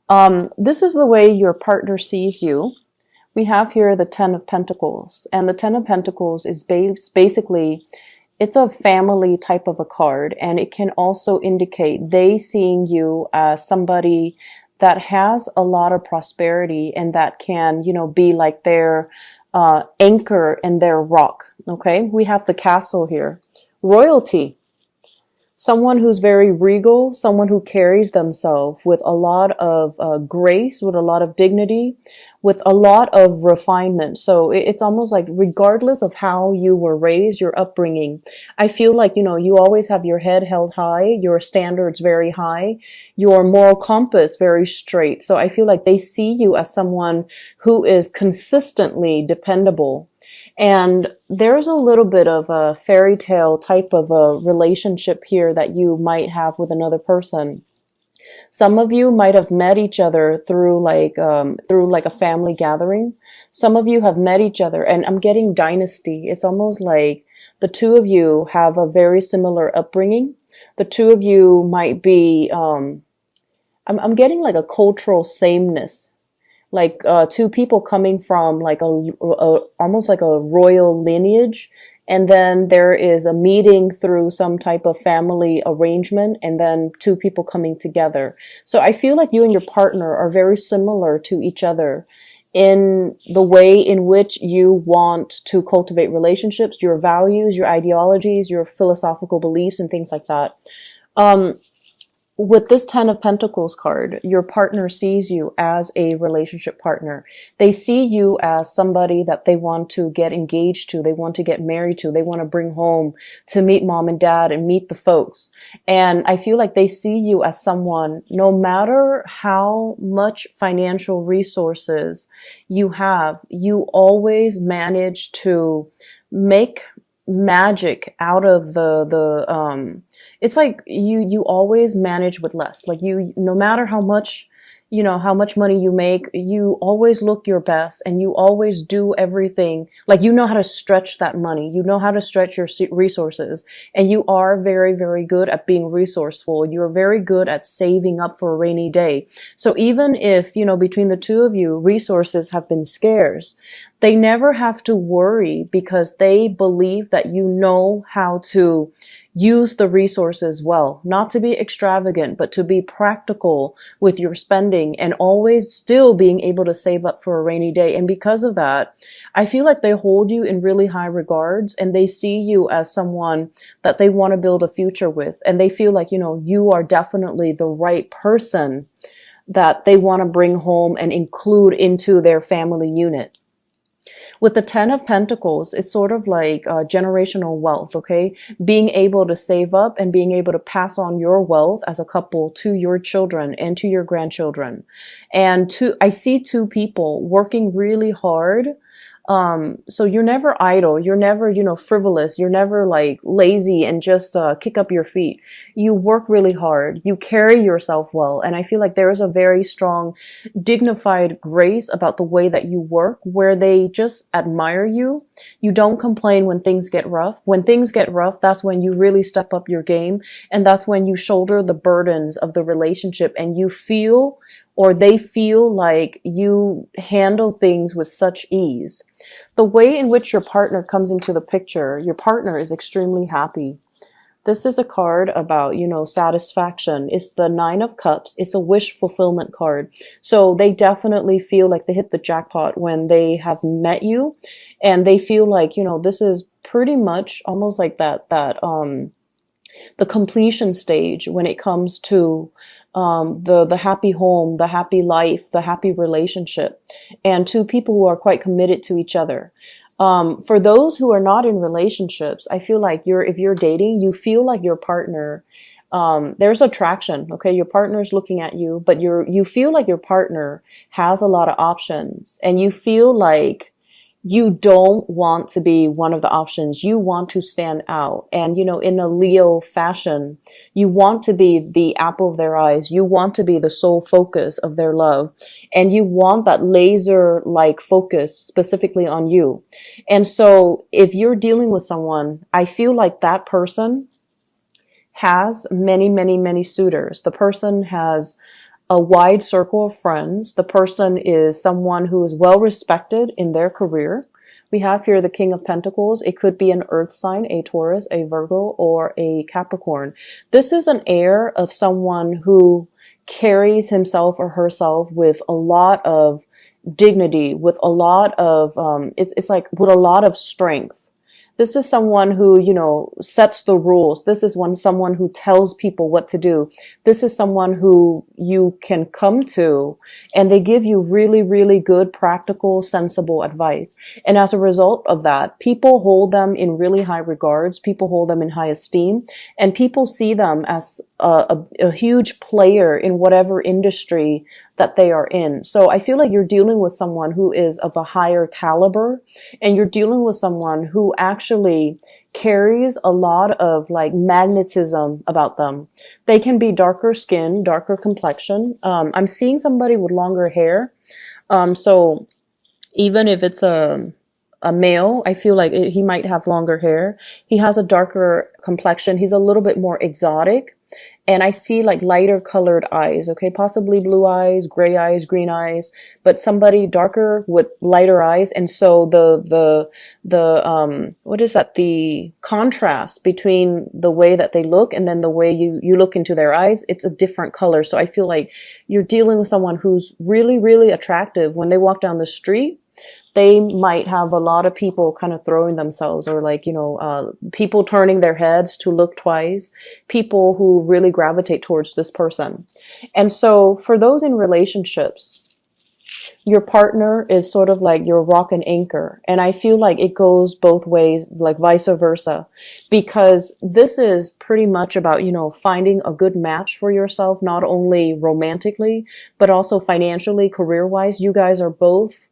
This is the way your partner sees you. We have here the Ten of Pentacles, and the Ten of Pentacles is basically, it's a family type of a card, and it can also indicate they seeing you as somebody that has a lot of prosperity and that can, be like their anchor and their rock. Okay, we have the Castle here. Royalty. Someone who's very regal, someone who carries themselves with a lot of grace, with a lot of dignity, with a lot of refinement. So it's almost like, regardless of how you were raised, your upbringing, I feel like, you always have your head held high, your standards very high, your moral compass very straight. So I feel like they see you as someone who is consistently dependable. And there's a little bit of a fairy tale type of a relationship here that you might have with another person. Some of you might have met each other through like a family gathering. Some of you have met each other, and I'm getting dynasty. It's almost like the two of you have a very similar upbringing. The two of you might be, I'm getting like a cultural sameness, like two people coming from like a almost like a royal lineage, and then there is a meeting through some type of family arrangement, and then two people coming together. So I feel like you and your partner are very similar to each other in the way in which you want to cultivate relationships, your values, your ideologies, your philosophical beliefs, and things like that. With this Ten of Pentacles card, your partner sees you as a relationship partner. They see you as somebody that they want to get engaged to, they want to get married to, they want to bring home to meet mom and dad and meet the folks. And I feel like they see you as someone, no matter how much financial resources you have, you always manage to make magic out of it's like you always manage with less. Like, you, no matter how much, how much money you make, you always look your best, and you always do everything. Like, you know how to stretch that money. You know how to stretch your resources, and you are very, very good at being resourceful. You're very good at saving up for a rainy day. So even if, between the two of you, resources have been scarce, they never have to worry, because they believe that you know how to use the resources well, not to be extravagant, but to be practical with your spending, and always still being able to save up for a rainy day. And because of that, I feel like they hold you in really high regards, and they see you as someone that they want to build a future with. And they feel like, you are definitely the right person that they want to bring home and include into their family unit. With the Ten of Pentacles, it's sort of like generational wealth, okay? Being able to save up and being able to pass on your wealth as a couple to your children and to your grandchildren. And I see two people working really hard. So you're never idle. You're never, frivolous. You're never like lazy and just kick up your feet. You work really hard. You carry yourself well. And I feel like there is a very strong, dignified grace about the way that you work, where they just admire you. You don't complain when things get rough. When things get rough, that's when you really step up your game. And that's when you shoulder the burdens of the relationship, and you feel, or they feel, like you handle things with such ease. The way in which your partner comes into the picture, your partner is extremely happy. This is a card about, satisfaction. It's the Nine of Cups. It's a wish fulfillment card. So they definitely feel like they hit the jackpot when they have met you, and they feel like, this is pretty much almost like the completion stage when it comes to the happy home, the happy life, the happy relationship, and two people who are quite committed to each other. For those who are not in relationships, I feel like if you're dating, you feel like your partner, there's attraction, okay? Your partner's looking at you, but you feel like your partner has a lot of options, and you feel like you don't want to be one of the options. You want to stand out. And, in a Leo fashion, you want to be the apple of their eyes. You want to be the sole focus of their love. And you want that laser-like focus specifically on you. And so if you're dealing with someone, I feel like that person has many, many, many suitors. The person has a wide circle of friends. The person is someone who is well respected in their career. We have here the King of Pentacles. It could be an earth sign, a Taurus, a Virgo, or a Capricorn. This is an air of someone who carries himself or herself with a lot of dignity, with a lot of, it's like with a lot of strength. This is someone who, sets the rules. This is someone who tells people what to do. This is someone who you can come to and they give you really, really good, practical, sensible advice. And as a result of that, people hold them in really high regards. People hold them in high esteem, and people see them as a huge player in whatever industry that they are in. So I feel like you're dealing with someone who is of a higher caliber, and you're dealing with someone who actually carries a lot of like magnetism about them. They can be darker skin, darker complexion. I'm seeing somebody with longer hair. So even if it's a male, I feel like he might have longer hair. He has a darker complexion. He's a little bit more exotic. And I see like lighter colored eyes, okay? Possibly blue eyes, gray eyes, green eyes, but somebody darker with lighter eyes. And so what is that? The contrast between the way that they look and then the way you look into their eyes, it's a different color. So I feel like you're dealing with someone who's really, really attractive. When they walk down the street, they might have a lot of people kind of throwing themselves, or like, people turning their heads to look twice, people who really gravitate towards this person. And so for those in relationships, your partner is sort of like your rock and anchor. And I feel like it goes both ways, like vice versa, because this is pretty much about, finding a good match for yourself, not only romantically, but also financially, career-wise. You guys are both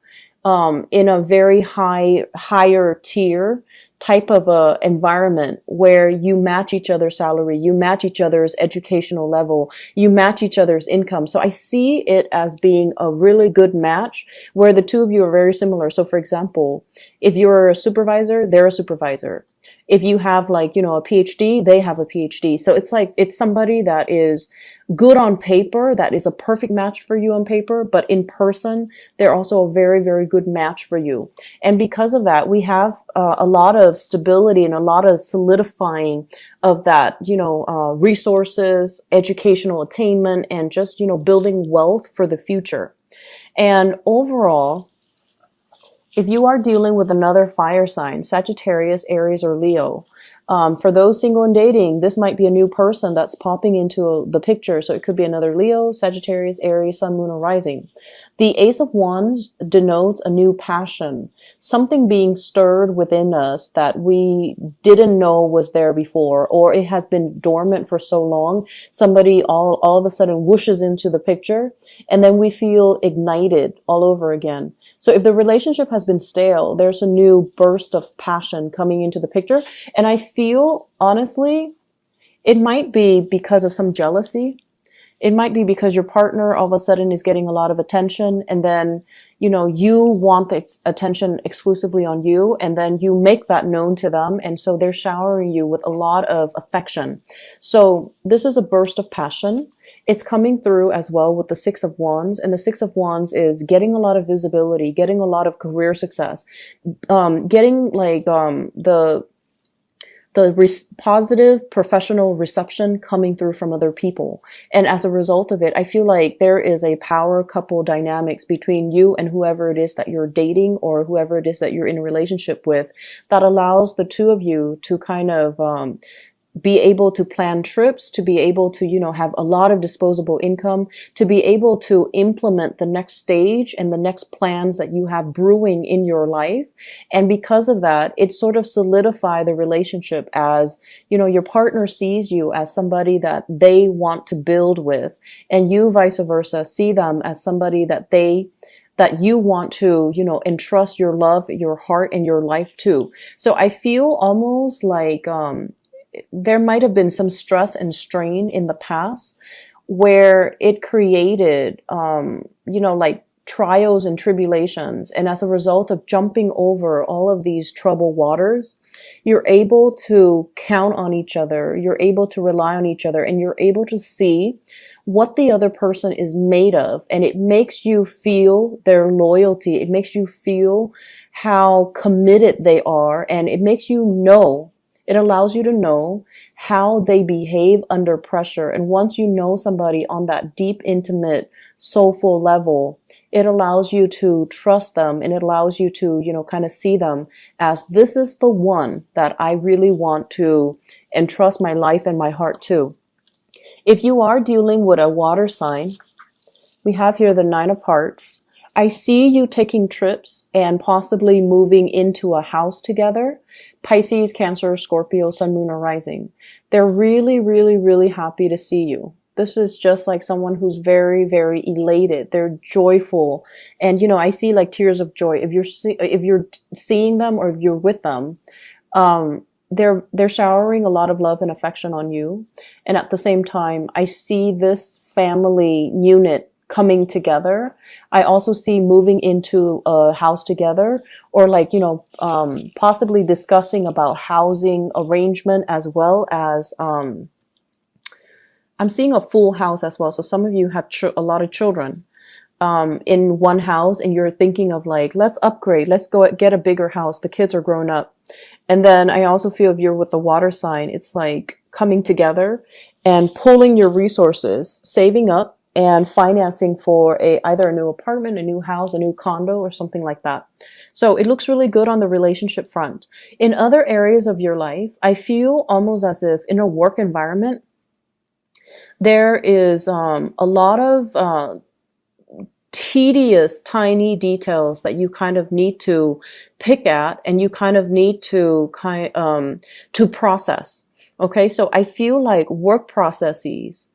in a very higher tier type of a environment where you match each other's salary, you match each other's educational level, you match each other's income. So I see it as being a really good match where the two of you are very similar. So for example, if you're a supervisor, they're a supervisor. If you have like, a PhD, they have a PhD. So it's like, it's somebody that is good on paper, that is a perfect match for you on paper, but in person, they're also a very, very good match for you. And because of that, we have a lot of stability and a lot of solidifying of that, resources, educational attainment, and just, building wealth for the future. And overall, if you are dealing with another fire sign, Sagittarius, Aries, or Leo, for those single and dating, this might be a new person that's popping into the picture. So it could be another Leo, Sagittarius, Aries, Sun, Moon, or Rising. The Ace of Wands denotes a new passion, something being stirred within us that we didn't know was there before, or it has been dormant for so long. Somebody all of a sudden whooshes into the picture, and then we feel ignited all over again. So if the relationship has been stale, there's a new burst of passion coming into the picture. And I feel, honestly, it might be because of some jealousy. It might be because your partner all of a sudden is getting a lot of attention, and then, you want the attention exclusively on you, and then you make that known to them. And so they're showering you with a lot of affection. So this is a burst of passion. It's coming through as well with the Six of Wands, and the Six of Wands is getting a lot of visibility, getting a lot of career success, getting like, the positive professional reception coming through from other people. And as a result of it, I feel like there is a power couple dynamics between you and whoever it is that you're dating, or whoever it is that you're in a relationship with, that allows the two of you to kind of be able to plan trips, to be able to, have a lot of disposable income, to be able to implement the next stage and the next plans that you have brewing in your life. And because of that, it sort of solidify the relationship as, your partner sees you as somebody that they want to build with, and you vice versa see them as somebody that you want to, entrust your love, your heart, and your life to. So I feel almost like, there might have been some stress and strain in the past where it created, like trials and tribulations. And as a result of jumping over all of these troubled waters, you're able to count on each other. You're able to rely on each other, and you're able to see what the other person is made of, and it makes you feel their loyalty. It makes you feel how committed they are, and it makes you know, it allows you to know how they behave under pressure. And once you know somebody on that deep, intimate, soulful level, it allows you to trust them, and it allows you to, kind of see them as, this is the one that I really want to entrust my life and my heart to. If you are dealing with a water sign, we have here the Nine of Hearts. I see you taking trips and possibly moving into a house together. Pisces, Cancer, Scorpio, Sun, Moon, or Rising. They're really, really, really happy to see you. This is just like someone who's very, very elated. They're joyful. And, I see like tears of joy. If you're seeing them or if you're with them, they're showering a lot of love and affection on you. And at the same time, I see this family unit coming together. I also see moving into a house together, or like, possibly discussing about housing arrangement, as well as, I'm seeing a full house as well. So some of you have a lot of children in one house, and you're thinking of like, let's upgrade, let's go get a bigger house. The kids are grown up. And then I also feel, if you're with the water sign, it's like coming together and pulling your resources, saving up and financing for either a new apartment, a new house, a new condo, or something like that. So it looks really good on the relationship front. In other areas of your life, I feel almost as if in a work environment, there is a lot of tedious, tiny details that you kind of need to pick at, and you kind of need to to process. Okay, so I feel like work processes,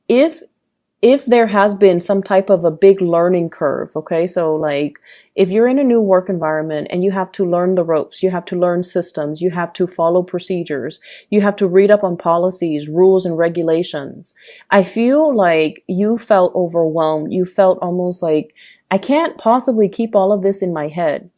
if there has been some type of a big learning curve, okay, so like if you're in a new work environment and you have to learn the ropes, you have to learn systems, you have to follow procedures, you have to read up on policies, rules, and regulations. I feel like you felt overwhelmed. You felt almost like, I can't possibly keep all of this in my head.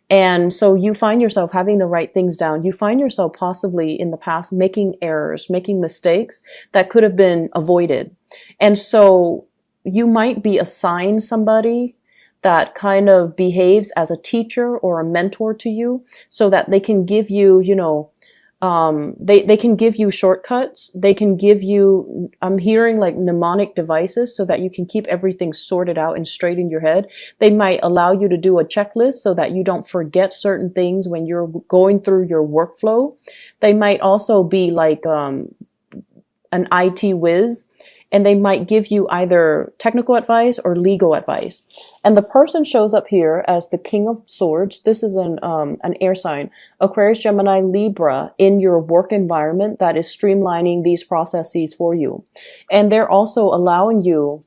And so you find yourself having to write things down. You find yourself possibly in the past making errors, making mistakes that could have been avoided. And so you might be assigned somebody that kind of behaves as a teacher or a mentor to you, so that they can give you, they can give you shortcuts. They can give you, I'm hearing like mnemonic devices, so that you can keep everything sorted out and straight in your head. They might allow you to do a checklist so that you don't forget certain things when you're going through your workflow. They might also be like an IT whiz, and they might give you either technical advice or legal advice. And the person shows up here as the King of Swords. This is an air sign, Aquarius, Gemini, Libra, in your work environment that is streamlining these processes for you. And they're also allowing you,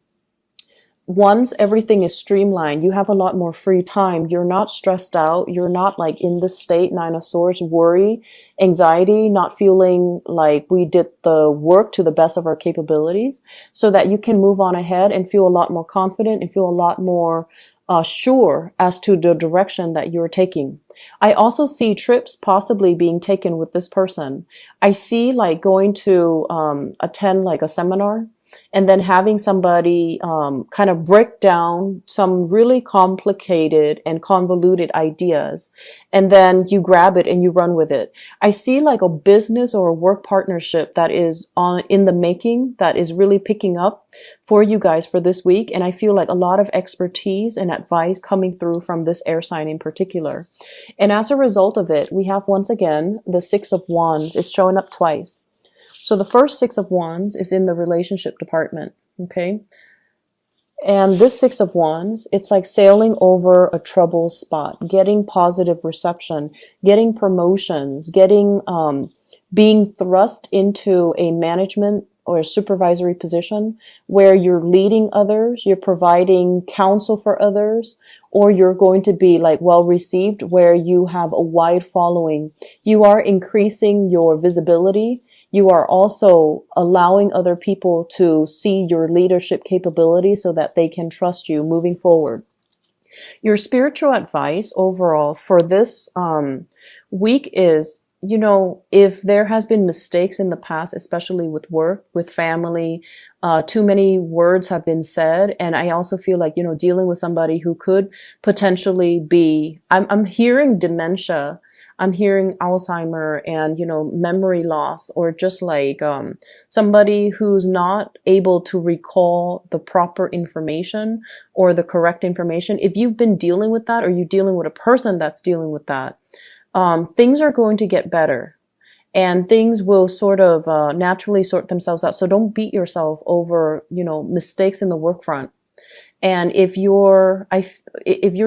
once everything is streamlined, you have a lot more free time. You're not stressed out. You're not like in this state, Nine of Swords, worry, anxiety, not feeling like we did the work to the best of our capabilities, so that you can move on ahead and feel a lot more confident and feel a lot more sure as to the direction that you're taking. I also see trips possibly being taken with this person. I see like going to attend like a seminar, and then having somebody kind of break down some really complicated and convoluted ideas, and then you grab it and you run with it. I see like a business or a work partnership that is in the making, that is really picking up for you guys for this week. And I feel like a lot of expertise and advice coming through from this air sign in particular. And as a result of it, we have once again the Six of Wands. It's showing up twice. So the first Six of Wands is in the relationship department, okay? And this Six of Wands, it's like sailing over a troubled spot, getting positive reception, getting promotions, getting, being thrust into a management or a supervisory position where you're leading others, you're providing counsel for others, or you're going to be like well received where you have a wide following. You are increasing your visibility. You are also allowing other people to see your leadership capability so that they can trust you moving forward. Your spiritual advice overall for this week is, you know, if there has been mistakes in the past, especially with work, with family, too many words have been said. And I also feel like, you know, dealing with somebody who could potentially be, I'm hearing dementia, I'm hearing Alzheimer and, you know, memory loss, or just like, somebody who's not able to recall the proper information or the correct information. If you've been dealing with that, or you're dealing with a person that's dealing with that, things are going to get better, and things will sort of naturally sort themselves out. So don't beat yourself over, you know, mistakes in the work front. And if you're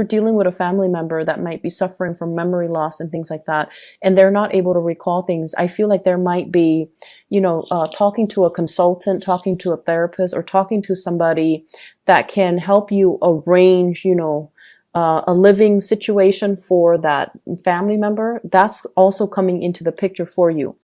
dealing with a family member that might be suffering from memory loss and things like that, and they're not able to recall things, I feel like there might be, you know, talking to a consultant, talking to a therapist, or talking to somebody that can help you arrange, you know, a living situation for that family member. That's also coming into the picture for you.